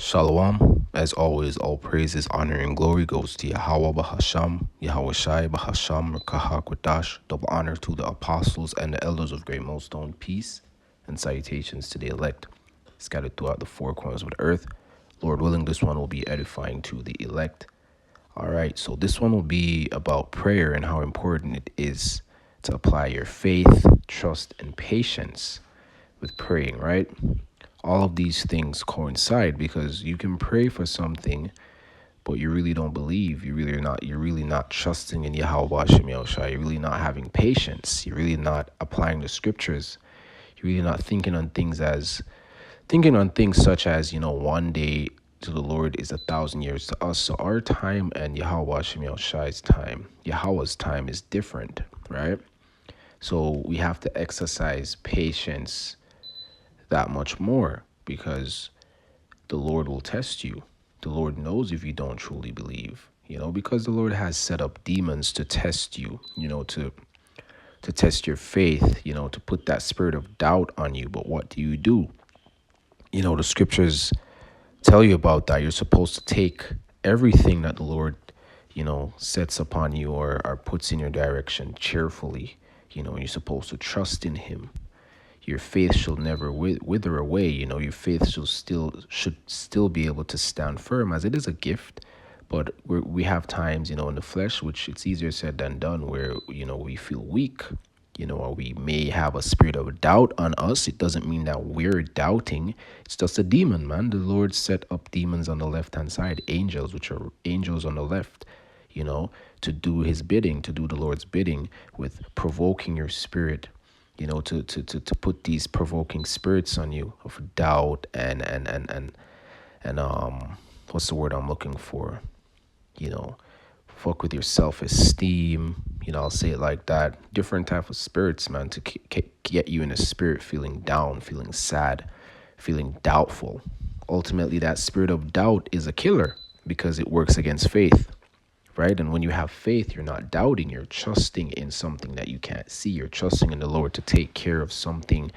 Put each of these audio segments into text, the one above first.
Shalom. As always, all praises, honor, and glory goes to Yahweh Bahasham, Yahweh Shai Bahasham, Rakahakwadash. Double honor to the apostles and the elders of Great Millstone. Peace and salutations to the elect scattered throughout the four corners of the earth. Lord willing, this one will be edifying to the elect. All right, so this one will be about prayer and how important it is to apply your faith, trust, and patience with praying, right? All of these things coincide because you can pray for something, but you really don't believe. You're really not trusting in Yahweh Hashem Yahushua. You're really not having patience. You're really not applying the scriptures. You're really not thinking on things such as, one day to the Lord is 1,000 years to us. So our time and Yahweh Hashem Yahushua's time, Yahweh's time is different, right? So we have to exercise patience that much more because the Lord will test you. The Lord knows if you don't truly believe, because the Lord has set up demons to test you, to test your faith, to put that spirit of doubt on you. But what do? The scriptures tell you about that. You're supposed to take everything that the Lord, sets upon you or puts in your direction cheerfully. You're supposed to trust in him. Your faith shall never wither away. Your faith should still be able to stand firm, as it is a gift. But we have times, in the flesh, which it's easier said than done, where we feel weak, or we may have a spirit of doubt on us. It doesn't mean that we're doubting. It's just a demon, man. The Lord set up demons on the left hand side, angels, which are angels on the left, to do his bidding, to do the Lord's bidding, with provoking your spirit, to put these provoking spirits on you of doubt and what's the word I'm looking for? Fuck with your self-esteem. I'll say it like that. Different type of spirits, man, to get you in a spirit feeling down, feeling sad, feeling doubtful. Ultimately, that spirit of doubt is a killer because it works against faith. Right? And when you have faith, you're not doubting, you're trusting in something that you can't see. You're trusting in the Lord to take care of something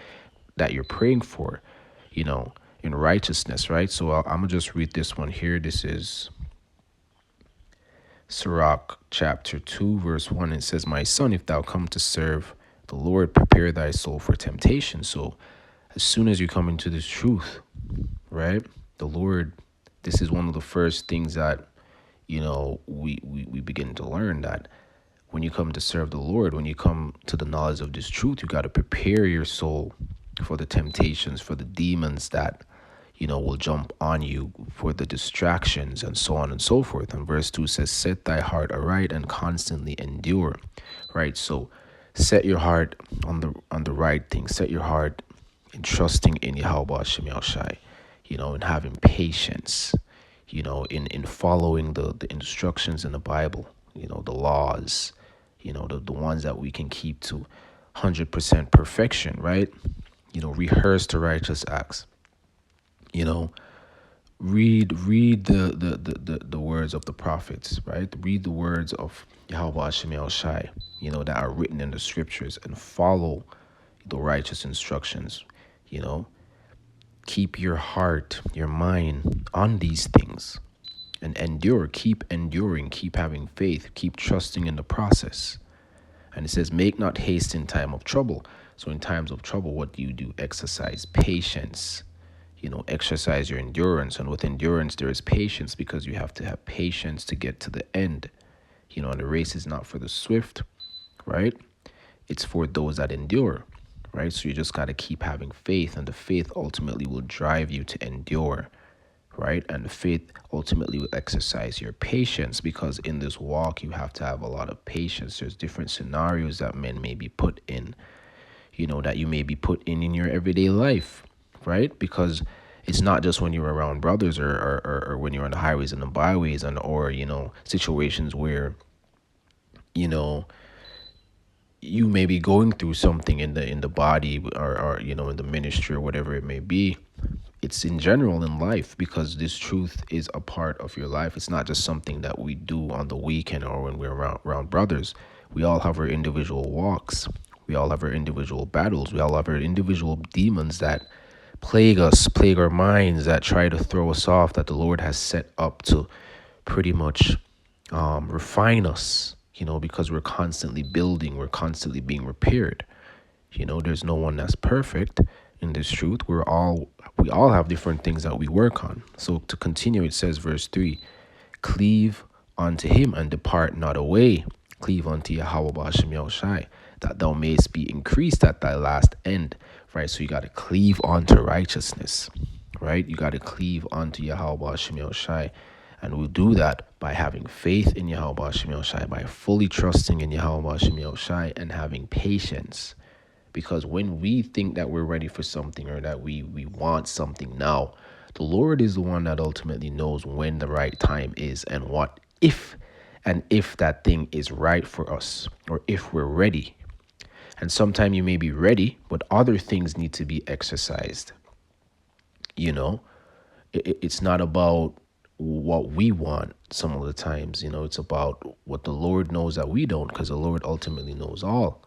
that you're praying for, in righteousness, right? So I'm going to just read this one here. This is Sirach chapter 2, verse 1. It says, "My son, if thou come to serve the Lord, prepare thy soul for temptation." So as soon as you come into this truth, right, the Lord, this is one of the first things that we begin to learn, that when you come to serve the Lord, when you come to the knowledge of this truth, you got to prepare your soul for the temptations, for the demons that, will jump on you, for the distractions and so on and so forth. And verse 2 says, "Set thy heart aright and constantly endure." Right? So set your heart on the right thing. Set your heart in trusting in Yahweh Hashem Yahushai, and having patience, in following the instructions in the Bible, the laws, the ones that we can keep to 100% perfection, right? Rehearse the righteous acts, read the words of the prophets, right? Read the words of Yahweh Hashem Yahushai, that are written in the scriptures, and follow the righteous instructions, Keep your heart, your mind on these things and endure. Keep enduring. Keep having faith. Keep trusting in the process. And it says, "Make not haste in time of trouble." So in times of trouble, what do? Exercise patience. Exercise your endurance. And with endurance, there is patience, because you have to have patience to get to the end. And the race is not for the swift, right? It's for those that endure. Right? So you just got to keep having faith, and the faith ultimately will drive you to endure, right? And the faith ultimately will exercise your patience, because in this walk, you have to have a lot of patience. There's different scenarios that men may be put in, that you may be put in your everyday life, right? Because it's not just when you're around brothers or when you're on the highways and the byways or situations where, you may be going through something in the body or in the ministry or whatever it may be. It's in general in life, because this truth is a part of your life. It's not just something that we do on the weekend or when we're around brothers. We all have our individual walks. We all have our individual battles. We all have our individual demons that plague us, plague our minds, that try to throw us off, that the Lord has set up to pretty much refine us, because we're constantly building, we're constantly being repaired. There's no one that's perfect in this truth. We all have different things that we work on. So to continue, it says, verse 3, cleave unto him and depart not away. Cleave unto Yahweh Ba'ashem Yahushai, that thou mayest be increased at thy last end. Right? So you got to cleave onto righteousness. Right? You got to cleave unto Yahweh Ba'ashem Yahushai. And we'll do that by having faith in Yahweh Ba'ashem Yahushai, by fully trusting in Yahweh Ba'ashem Yahushai, and having patience. Because when we think that we're ready for something, or that we want something now, the Lord is the one that ultimately knows when the right time is, and if that thing is right for us, or if we're ready. And sometimes you may be ready, but other things need to be exercised. It's not about what we want some of the times. It's about what the Lord knows that we don't, because the Lord ultimately knows all.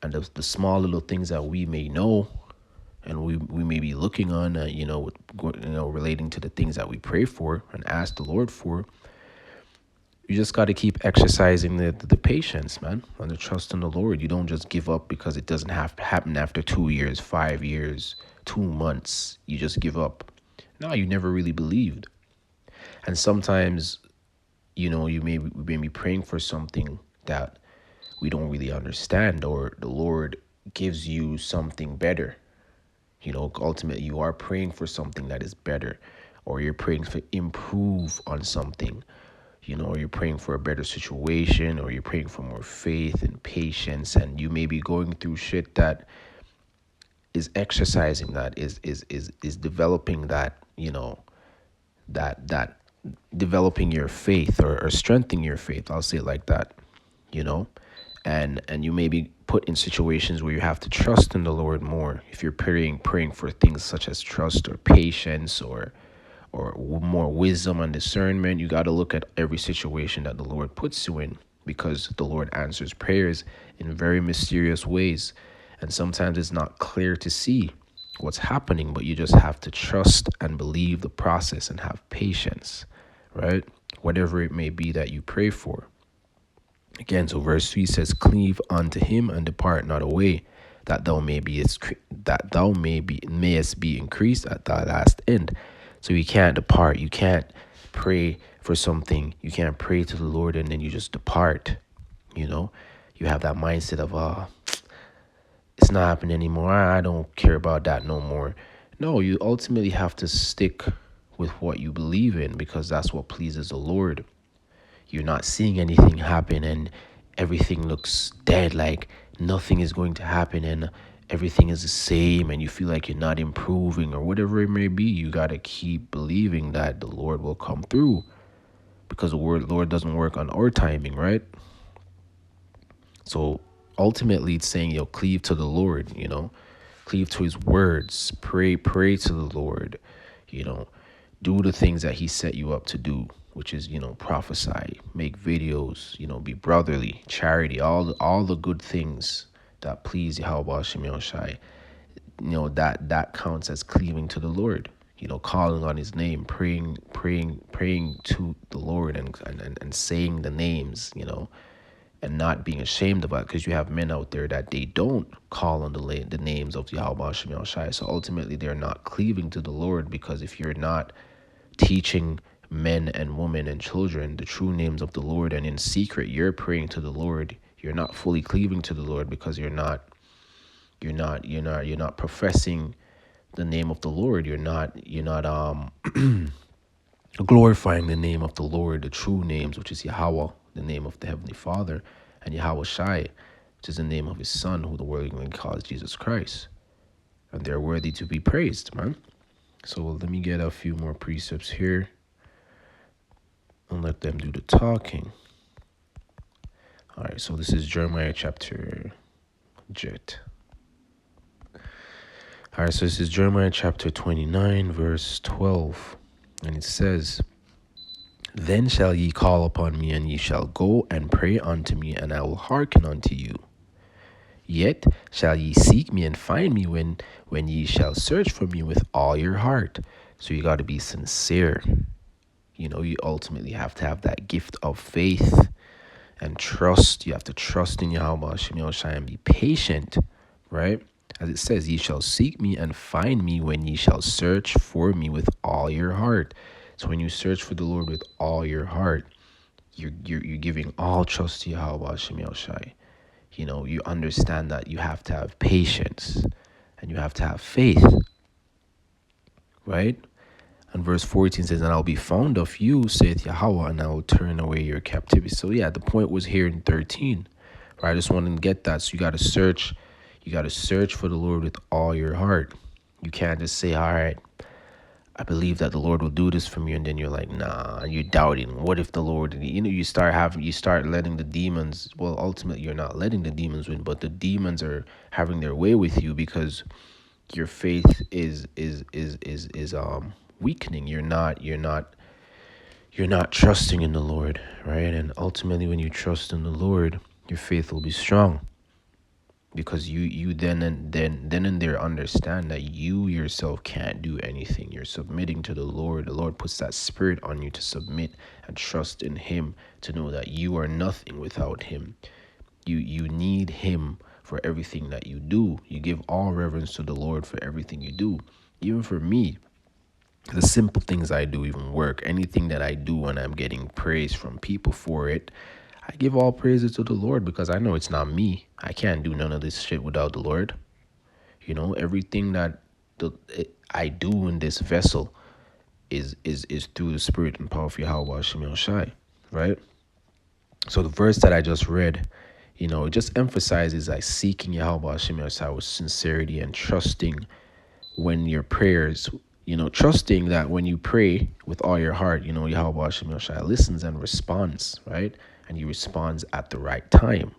And the small little things that we may know, and we may be looking on, relating to the things that we pray for and ask the Lord for, you just got to keep exercising the patience, man, and the trust in the Lord. You don't just give up because it doesn't have to happen after 2 years, 5 years, 2 months. You just give up. No, you never really believed. And sometimes, you may be praying for something that we don't really understand, or the Lord gives you something better. Ultimately, you are praying for something that is better, or you're praying to improve on something, or you're praying for a better situation, or you're praying for more faith and patience, and you may be going through shit that is exercising that, is developing that, that developing your faith, or strengthening your faith. I'll say it like that, and you may be put in situations where you have to trust in the Lord more. If you're praying for things such as trust or patience, or more wisdom and discernment, you got to look at every situation that the Lord puts you in, because the Lord answers prayers in very mysterious ways. And sometimes it's not clear to see what's happening, but you just have to trust and believe the process and have patience, right? Whatever it may be that you pray for. Again, so verse 3 says, cleave unto him and depart not away, that thou mayest be increased at thy last end. So you can't depart. You can't pray for something. You can't pray to the Lord and then you just depart. You have that mindset of, it's not happening anymore. I don't care about that no more. No, you ultimately have to stick with what you believe in, because that's what pleases the Lord. You're not seeing anything happen and everything looks dead, like nothing is going to happen and everything is the same, and you feel like you're not improving, or whatever it may be. You got to keep believing that the Lord will come through, because the Lord doesn't work on our timing, right? So ultimately it's saying, cleave to the Lord, cleave to his words, pray to the Lord, do the things that he set you up to do, which is, prophesy, make videos, be brotherly, charity, all the good things that please Yahweh Ba'ashem Yahushai. That counts as cleaving to the Lord, calling on his name, praying to the Lord, and saying the names, and not being ashamed about it, because you have men out there that they don't call on the names of Yahweh Ba'ashem Yahushai. So ultimately they're not cleaving to the Lord, because if you're not teaching men and women and children the true names of the Lord, and in secret you're praying to the Lord, you're not fully cleaving to the Lord, because you're not professing the name of the Lord. You're not glorifying the name of the Lord, the true names, which is Yahweh, the name of the Heavenly Father, and Yahweh Shai, which is the name of his Son, who the world calls Jesus Christ. And they're worthy to be praised, man. So let me get a few more precepts here and let them do the talking. All right, so this is Jeremiah chapter 29, verse 12. And it says, then shall ye call upon me, and ye shall go and pray unto me, and I will hearken unto you. Yet shall ye seek me and find me when ye shall search for me with all your heart. So you got to be sincere. You ultimately have to have that gift of faith and trust. You have to trust in Yahweh Shem Yahushai and be patient, right? As it says, ye shall seek me and find me when ye shall search for me with all your heart. So when you search for the Lord with all your heart, you're giving all trust to Yahweh Shem Yahushai. You understand that you have to have patience and you have to have faith, right? And verse 14 says, and I'll be found of you, saith Yahweh, and I will turn away your captivity. So yeah, the point was here in 13. Right? I just wanted to get that. So you got to search. You got to search for the Lord with all your heart. You can't just say, all right, I believe that the Lord will do this for me. And then you're like, nah, you're doubting. What if the Lord, you start letting the demons, well, ultimately you're not letting the demons win, but the demons are having their way with you because your faith is weakening. You're not trusting in the Lord, right? And ultimately when you trust in the Lord, your faith will be strong because you then and there understand that you yourself can't do anything. You're submitting to the Lord. The Lord puts that spirit on you to submit and trust in him, to know that you are nothing without him. You need him for everything that you do. You give all reverence to the Lord for everything you do. Even for me, the simple things I do, even work, anything that I do when I'm getting praise from people for it, I give all praises to the Lord because I know it's not me. I can't do none of this shit without the Lord. Everything that I do in this vessel is through the spirit and power of Yahweh Shem Yahushai, right? So the verse that I just read, it just emphasizes like seeking Yahweh Shem Yahushai with sincerity and trusting when your prayers, trusting that when you pray with all your heart, Yahweh Shem Yahushai listens and responds, right? And he responds at the right time,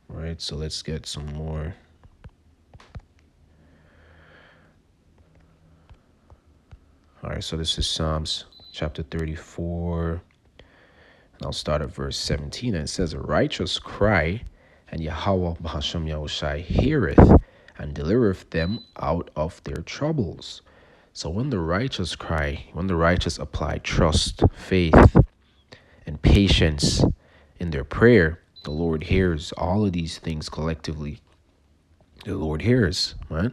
right? So let's get some more. All right, so this is Psalms chapter 34, and I'll start at verse 17. And it says, a righteous cry, and Yahweh Bahashem Yahushai heareth, and delivereth them out of their troubles. So when the righteous cry, when the righteous apply trust, faith, and patience in their prayer, the Lord hears all of these things collectively. The Lord hears, right?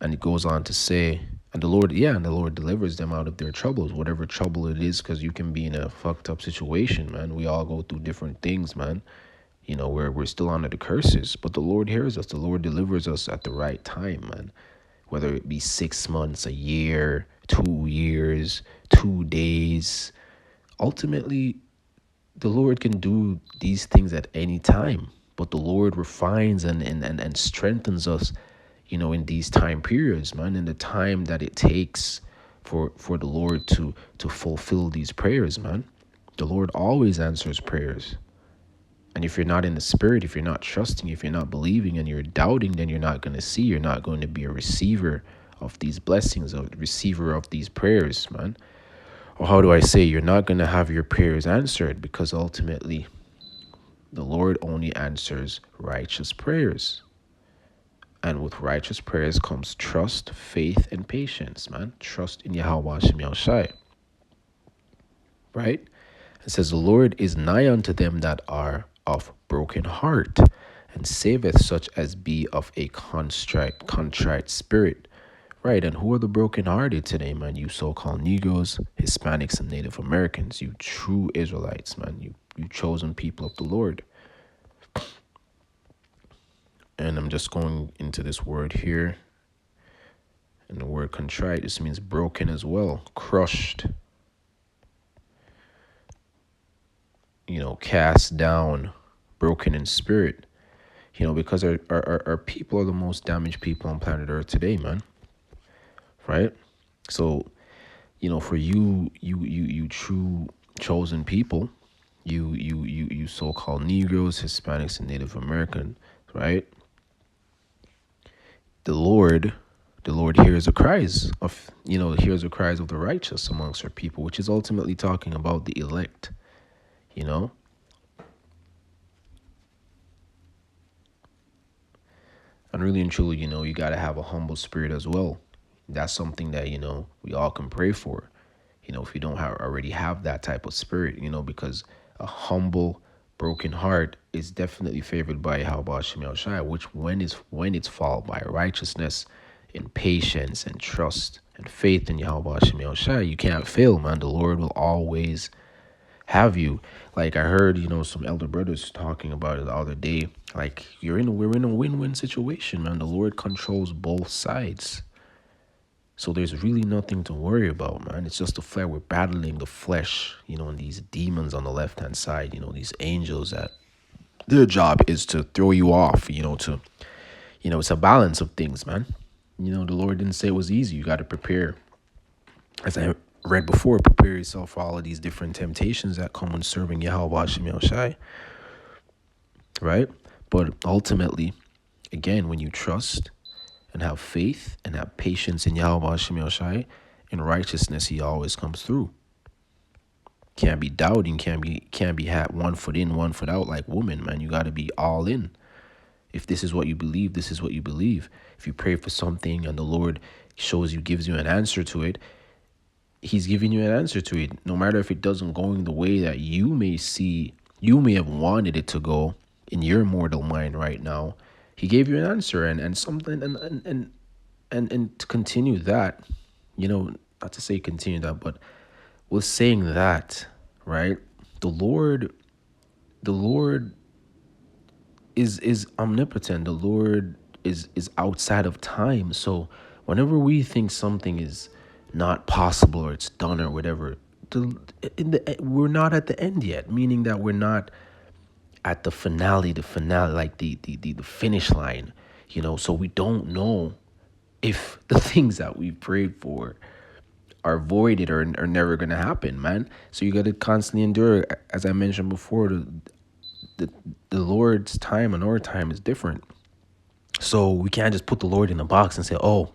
And it goes on to say, and the Lord delivers them out of their troubles, whatever trouble it is, because you can be in a fucked up situation, man. We all go through different things, man. We're still under the curses, but the Lord hears us. The Lord delivers us at the right time, man. Whether it be 6 months, a year, 2 years, 2 days. Ultimately, the Lord can do these things at any time, but the Lord refines and strengthens us, in these time periods, man, in the time that it takes for the Lord to fulfill these prayers, man. The Lord always answers prayers. And if you're not in the spirit, if you're not trusting, if you're not believing and you're doubting, then you're not going to see, you're not going to be a receiver of these blessings, a receiver of these prayers, man. Or how do I say, you're not going to have your prayers answered because ultimately the Lord only answers righteous prayers. And with righteous prayers comes trust, faith, and patience, man. Trust in Yahweh Shem Yahushai. Right? It says, the Lord is nigh unto them that are of broken heart, and saveth such as be of a contrite spirit. Right, and who are the brokenhearted today, man? You so-called Negroes, Hispanics, and Native Americans. You true Israelites, man. You chosen people of the Lord. And I'm just going into this word here. And the word contrite, this means broken as well, crushed, cast down, broken in spirit. Because our people are the most damaged people on planet Earth today, man. Right? So, for you true chosen people, you so-called Negroes, Hispanics, and Native American, right? The Lord hears the cries of, hears the cries of the righteous amongst our people, which is ultimately talking about the elect, And really and truly, you got to have a humble spirit as well. That's something that, we all can pray for. If you don't already have that type of spirit, because a humble, broken heart is definitely favored by Yahweh Shem Shai, which when it's followed by righteousness and patience and trust and faith in Yahweh Shem Shai, you can't fail, man. The Lord will always have you. Like I heard, some elder brothers talking about it the other day. Like we're in a win-win situation, man. The Lord controls both sides. So there's really nothing to worry about, man. It's just the flesh. We're battling the flesh, and these demons on the left-hand side, these angels that their job is to throw you off, it's a balance of things, man. The Lord didn't say it was easy. You got to prepare. As I read before, prepare yourself for all of these different temptations that come when serving Yahweh Shem Shai, right? But ultimately, again, when you trust and have faith and have patience in Yahweh Shem Shai, in righteousness, He always comes through. Can't be doubting, can't be had one foot in, one foot out like woman, man. You got to be all in. If this is what you believe, this is what you believe. If you pray for something and the Lord gives you an answer to it, He's giving you an answer to it. No matter if it doesn't go in the way that you may have wanted it to go in your mortal mind right now, He gave you an answer and something and to continue that, not to say continue that, but with saying that, right? The Lord is omnipotent. The Lord is outside of time. So whenever we think something is not possible or it's done or whatever, we're not at the end yet. Meaning that we're not at the finale, like the finish line. So we don't know if the things that we prayed for are voided or are never gonna happen, man. So you gotta constantly endure. As I mentioned before, the the Lord's time and our time is different. So we can't just put the Lord in a box and say, "Oh,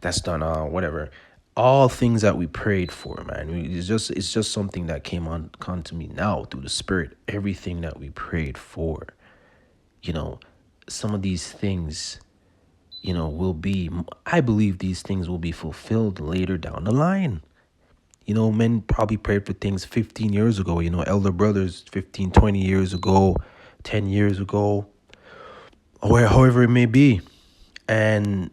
that's done." Whatever. All things that we prayed for, man. It's just something that come to me now through the Spirit. Everything that we prayed for, you know, some of these things, will be. I believe these things will be fulfilled later down the line. Men probably prayed for things 15 years ago, elder brothers 15, 20 years ago, 10 years ago, or however it may be. And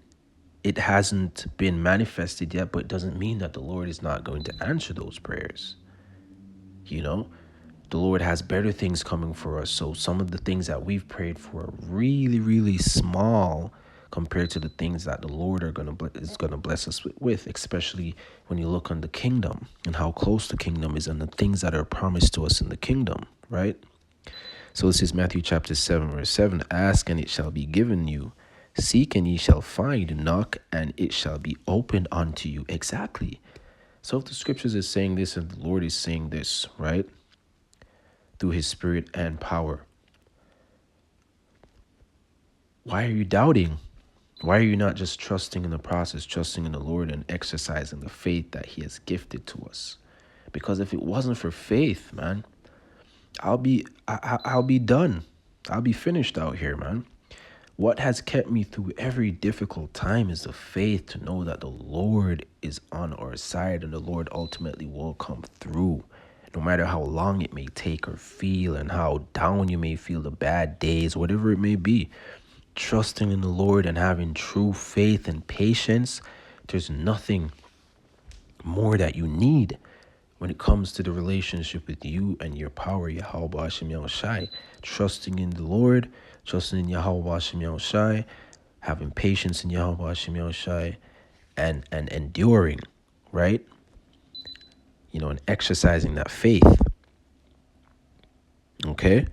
it hasn't been manifested yet, but it doesn't mean that the Lord is not going to answer those prayers. The Lord has better things coming for us. So some of the things that we've prayed for are really, really small compared to the things that the Lord is gonna bless us with, especially when you look on the kingdom and how close the kingdom is and the things that are promised to us in the kingdom, right? So this is Matthew chapter 7, verse 7. Ask and it shall be given you. Seek and ye shall find. Knock and it shall be opened unto you. Exactly. So if the scriptures is saying this and the Lord is saying this, right? Through His Spirit and power, why are you doubting? Why are you not just trusting in the process, trusting in the Lord and exercising the faith that He has gifted to us? Because if it wasn't for faith, man, I'll be done. I'll be finished out here, man. What has kept me through every difficult time is the faith to know that the Lord is on our side and the Lord ultimately will come through. No matter how long it may take or feel and how down you may feel, the bad days, whatever it may be, trusting in the Lord and having true faith and patience, there's nothing more that you need when it comes to the relationship with you and your power, Yahweh Hashem Yahushai. Trusting in the Lord, trusting in Yahweh Hashem Yahushai, having patience in Yahweh Hashem Yahushai, and enduring, right? And exercising that faith. Okay?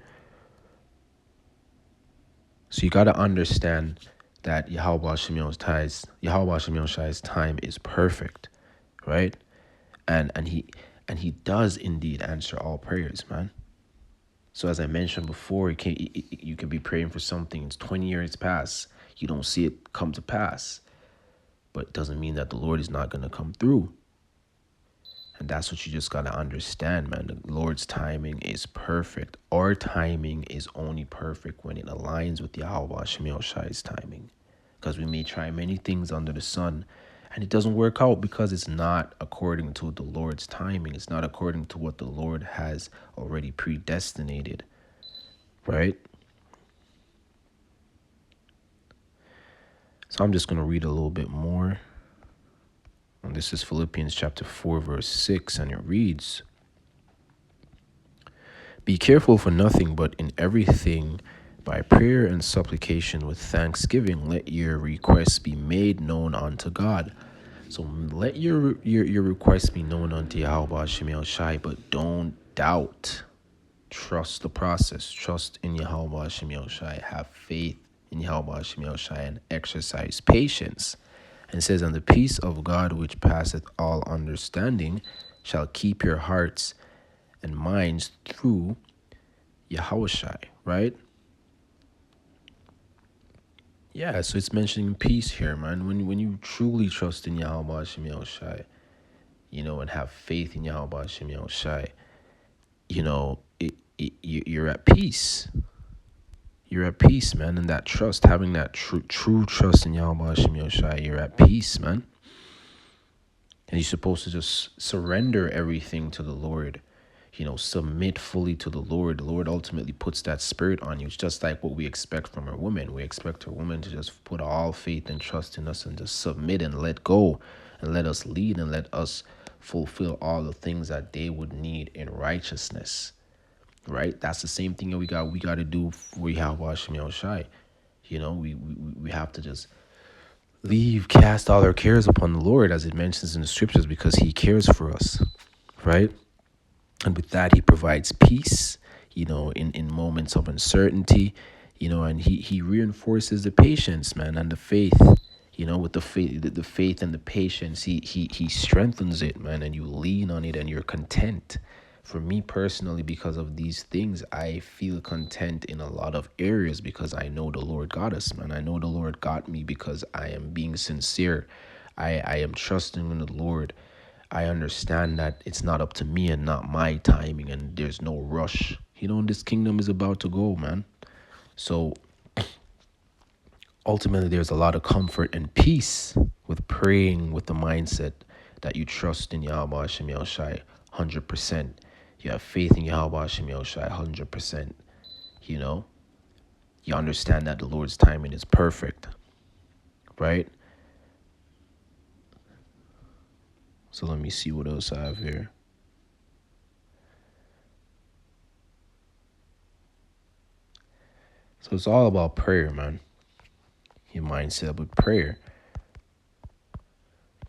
So you got to understand that Yahweh Hashem Yahushai's time is perfect, right? And he does indeed answer all prayers, man. So as I mentioned before, you can be praying for something, it's 20 years past, you don't see it come to pass, but it doesn't mean that the Lord is not going to come through. And that's what you just got to understand, man. The Lord's timing is perfect. Our timing is only perfect when it aligns with Yahweh Shemiel Shai's timing. Because we may try many things under the sun and it doesn't work out because it's not according to the Lord's timing. It's not according to what the Lord has already predestinated, right? So I'm just going to read a little bit more. And this is Philippians chapter 4, verse 6, and it reads, "Be careful for nothing, but in everything, by prayer and supplication with thanksgiving, let your requests be made known unto God." So let your requests be known unto Yahweh Shemiel Shai, but don't doubt. Trust the process. Trust in Yahweh Shemiel Shai. Have faith in Yahweh Shemiel Shai and exercise patience. And it says, "And the peace of God, which passeth all understanding, shall keep your hearts and minds through Yahweh Shai," right? Yeah, so it's mentioning peace here, man. When you truly trust in Yahweh Shemiel Shai, and have faith in Yahweh Shemiel Shai, you're at peace. You're at peace, man. And that trust, having that true trust in Yahweh Shemiel Shai, you're at peace, man. And you're supposed to just surrender everything to the Lord. Submit fully to the Lord. The Lord ultimately puts that spirit on you. It's just like what we expect from a woman. We expect a woman to just put all faith and trust in us and just submit and let go and let us lead and let us fulfill all the things that they would need in righteousness. Right? That's the same thing that we got to do for Yahweh Shemiel Shai. We have to just cast all our cares upon the Lord, as it mentions in the scriptures, because he cares for us, right? And with that, he provides peace, in moments of uncertainty, and he reinforces the patience, man, and the faith, with the faith and the patience, he strengthens it, man, and you lean on it and you're content. For me personally, because of these things, I feel content in a lot of areas because I know the Lord got us, man. I know the Lord got me because I am being sincere. I am trusting in the Lord. I understand that it's not up to me and not my timing, and there's no rush. This kingdom is about to go, man. So ultimately, there's a lot of comfort and peace with praying with the mindset that you trust in Yahweh Shemiel Shai 100%. You have faith in Yahweh Shemiel Shai 100%. You understand that the Lord's timing is perfect, right? So let me see what else I have here. So it's all about prayer, man. Your mindset with prayer.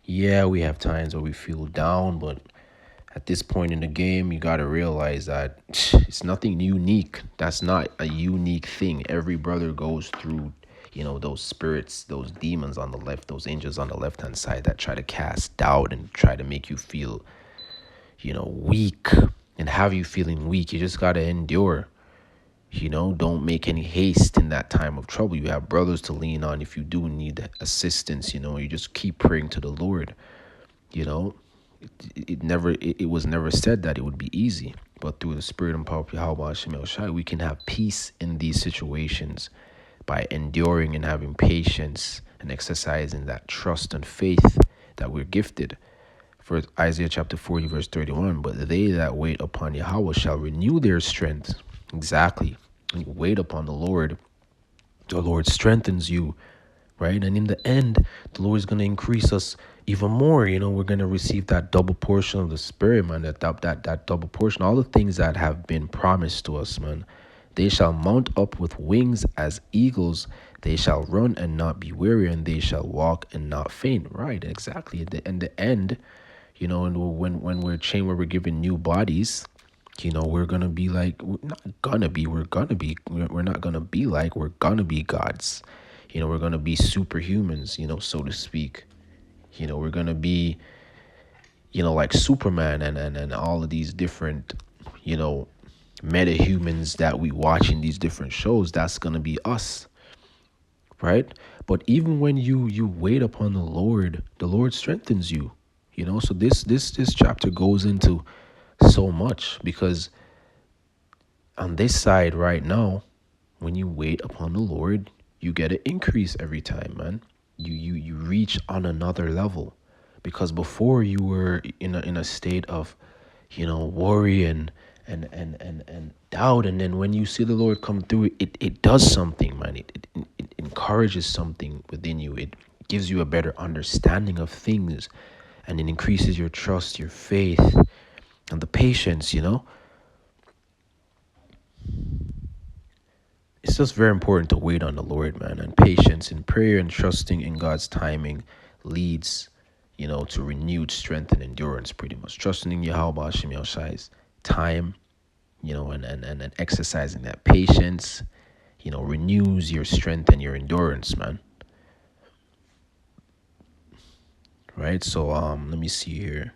Yeah, we have times where we feel down, but at this point in the game, you got to realize that it's nothing unique. That's not a unique thing. Every brother goes through, those spirits, those demons on the left, those angels on the left-hand side that try to cast doubt and try to make you feel, weak and have you feeling weak. You just got to endure. Don't make any haste in that time of trouble. You have brothers to lean on if you do need assistance. You just keep praying to the Lord. It was never said that it would be easy, but through the spirit and power of Yahweh Shemiel Shai, we can have peace in these situations by enduring and having patience and exercising that trust and faith that we're gifted. For Isaiah chapter 40, verse 31, "But they that wait upon Yahweh shall renew their strength." Exactly. When you wait upon the Lord strengthens you, right? And in the end, the Lord is going to increase us even more. We're going to receive that double portion of the Spirit, man, that double portion, all the things that have been promised to us, man. "They shall mount up with wings as eagles. They shall run and not be weary, and they shall walk and not faint." Right, exactly. In the end, and when we're chained, where we're given new bodies, we're gonna be like, we're not gonna be, we're gonna be, we're not gonna be like, we're gonna be gods. We're gonna be superhumans, so to speak. We're gonna be, like Superman and all of these different, meta-humans that we watch in these different shows. That's gonna be us, right? But even when you wait upon the Lord strengthens you. So this chapter goes into so much, because on this side right now, when you wait upon the Lord, you get an increase every time, man. You reach on another level, because before you were in a state of, worry and doubt, and then when you see the Lord come through, it does something, man. It encourages something within you. It gives you a better understanding of things, and it increases your trust, your faith, and the patience. It's just very important to wait on the Lord, man. And patience in prayer and trusting in God's timing leads, to renewed strength and endurance, pretty much. Trusting in Yahweh Hashem Shai's time, and exercising that patience, renews your strength and your endurance, man. Right? So let me see here.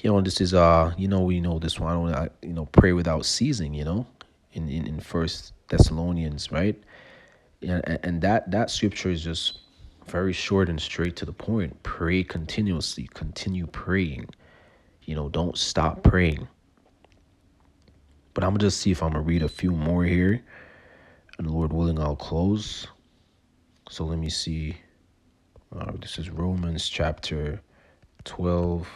This is we know this one. Pray without ceasing, in First Thessalonians, right? And that scripture is just very short and straight to the point. Pray continuously, continue praying. Don't stop praying. But I'm gonna just see if I'm gonna read a few more here, and Lord willing, I'll close. So let me see. This is Romans chapter 12,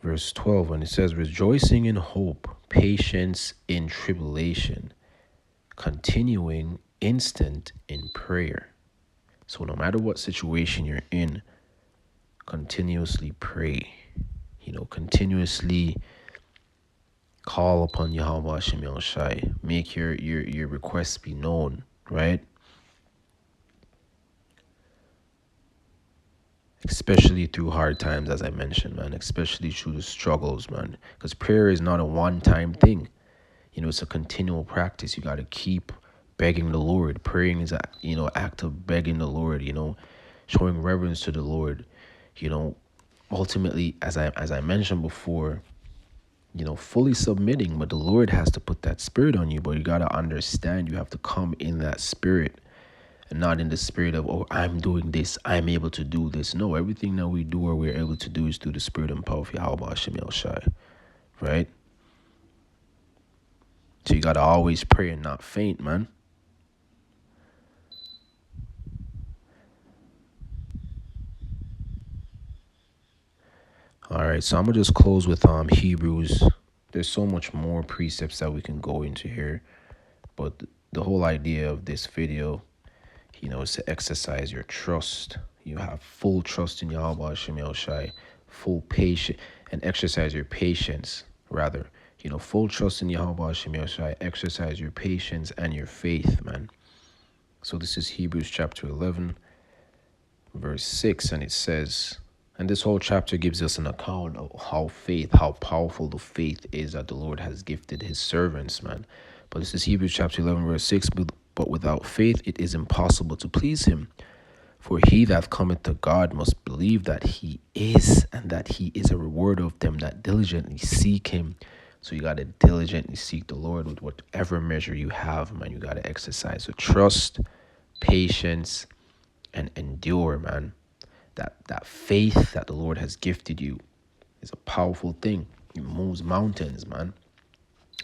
verse 12, and it says, rejoicing in hope, patience in tribulation, continuing instant in prayer. So no matter what situation you're in, continuously pray. Continuously call upon Yahweh Hashem Shai. Make your requests be known, right? Especially through hard times, as I mentioned, man. Especially through the struggles, man. Because prayer is not a one-time thing. It's a continual practice. You got to keep begging the Lord. Praying is act of begging the Lord, showing reverence to the Lord. Ultimately, as I mentioned before, fully submitting, but the Lord has to put that spirit on you. But you got to understand, you have to come in that spirit and not in the spirit of, oh, I'm doing this, I'm able to do this. No, everything that we do or we're able to do is through the spirit and power of Yahweh Hashem Shai, right? So you got to always pray and not faint, man. All right, so I'm going to just close with Hebrews. There's so much more precepts that we can go into here, but the whole idea of this video, is to exercise your trust. You have full trust in Yahweh Hashem Shai, full patience, and exercise your patience, rather. Full trust in Yahweh Hashem Shai, exercise your patience and your faith, man. So this is Hebrews chapter 11, verse 6, and it says, and this whole chapter gives us an account of how powerful the faith is that the Lord has gifted his servants, man. But this is Hebrews chapter 11, verse 6, but without faith it is impossible to please him. For he that cometh to God must believe that he is, and that he is a rewarder of them that diligently seek him. So you got to diligently seek the Lord with whatever measure you have, man. You got to exercise the trust, patience, and endure, man. That faith that the Lord has gifted you is a powerful thing. It moves mountains, man.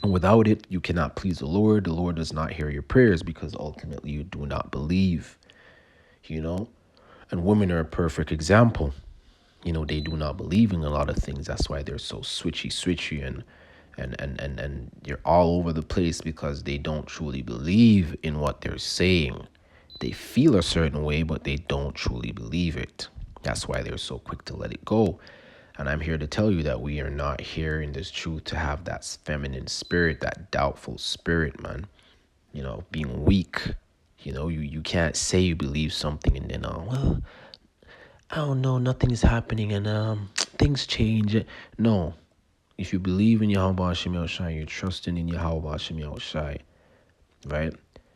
And without it, you cannot please the Lord. The Lord does not hear your prayers because ultimately you do not believe, And women are a perfect example. They do not believe in a lot of things. That's why they're so switchy and you're all over the place, because they don't truly believe in what they're saying. They feel a certain way, but they don't truly believe it. That's why they're so quick to let it go. And I'm here to tell you that we are not here in this truth to have that feminine spirit, that doubtful spirit, man. Being weak. You can't say you believe something and then, well, I don't know, nothing is happening and things change. No. If you believe in Yahweh Hashem Shai, you're trusting in Yahweh Hashem Shai, right?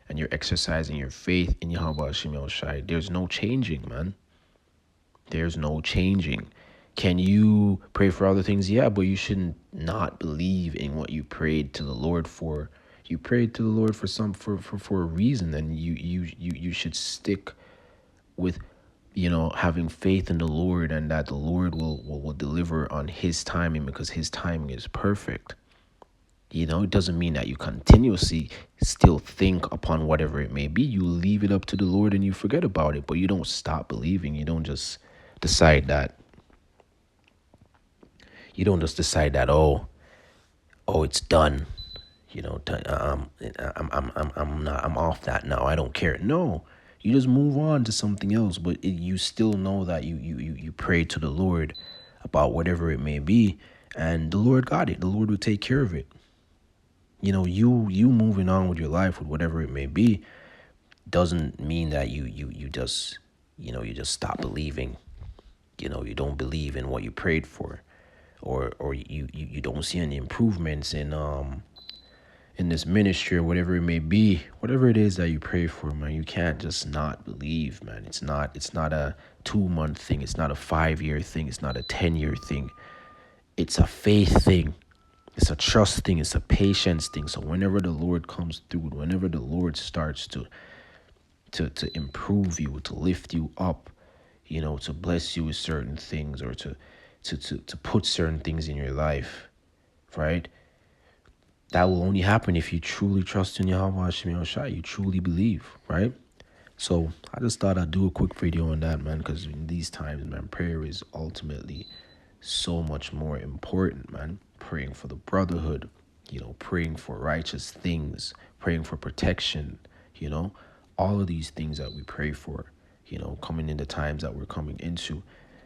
And you're exercising your faith in Yahweh Hashem Shai, there's no changing, man. There's no changing. Can you pray for other things? Yeah, but you shouldn't not believe in what you prayed to the Lord for. You prayed to the Lord for a reason, and you should stick with having faith in the Lord, and that the Lord will deliver on his timing, because his timing is perfect. It doesn't mean that you continuously still think upon whatever it may be. You leave it up to the Lord and you forget about it, but you don't stop believing. Decide that you don't just decide that, oh, it's done. I'm off that now. I don't care. No, you just move on to something else. But you still know that you pray to the Lord about whatever it may be, and the Lord got it. The Lord will take care of it. You moving on with your life, with whatever it may be, doesn't mean that you just you just stop believing. You don't believe in what you prayed for, or you don't see any improvements in this ministry, or whatever it may be. Whatever it is that you pray for, man, you can't just not believe, man. It's not a 2-month thing. It's not a 5-year thing. It's not a 10-year thing. It's a faith thing. It's a trust thing. It's a patience thing. So whenever the Lord comes through, whenever the Lord starts to improve you, to lift you up, to bless you with certain things, or to put certain things in your life, right? That will only happen if you truly trust in Yahweh Hashem Yahushua. You truly believe, right? So I just thought I'd do a quick video on that, man, because in these times, man, prayer is ultimately so much more important, man. Praying for the brotherhood, praying for righteous things, praying for protection, all of these things that we pray for, coming into times that we're coming into,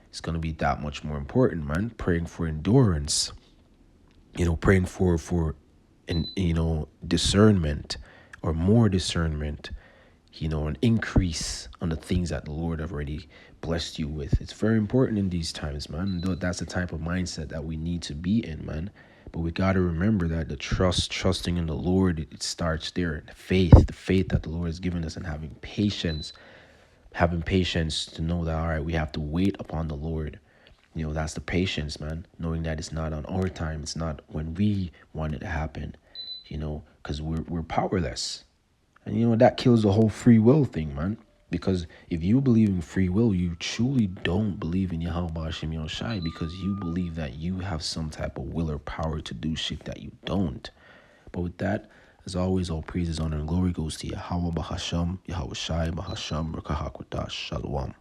it's going to be that much more important, man. Praying for endurance, praying for and discernment, or more discernment, an increase on the things that the Lord have already blessed you with. It's very important in these times, man. That's the type of mindset that we need to be in, man. But we got to remember that the trusting in the Lord, it starts there. The faith that the Lord has given us, and having patience to know that, all right, we have to wait upon the Lord. That's the patience, man. Knowing that it's not on our time. It's not when we want it to happen, because we're powerless. And, that kills the whole free will thing, man. Because if you believe in free will, you truly don't believe in Yahweh Hashem Yahushua, because you believe that you have some type of will or power to do shit that you don't. But with that, as always, all praises, honor, and glory goes to Yahweh Bahasham, Yahweh Shai Bahasham, Rakahakwadash, Shalom.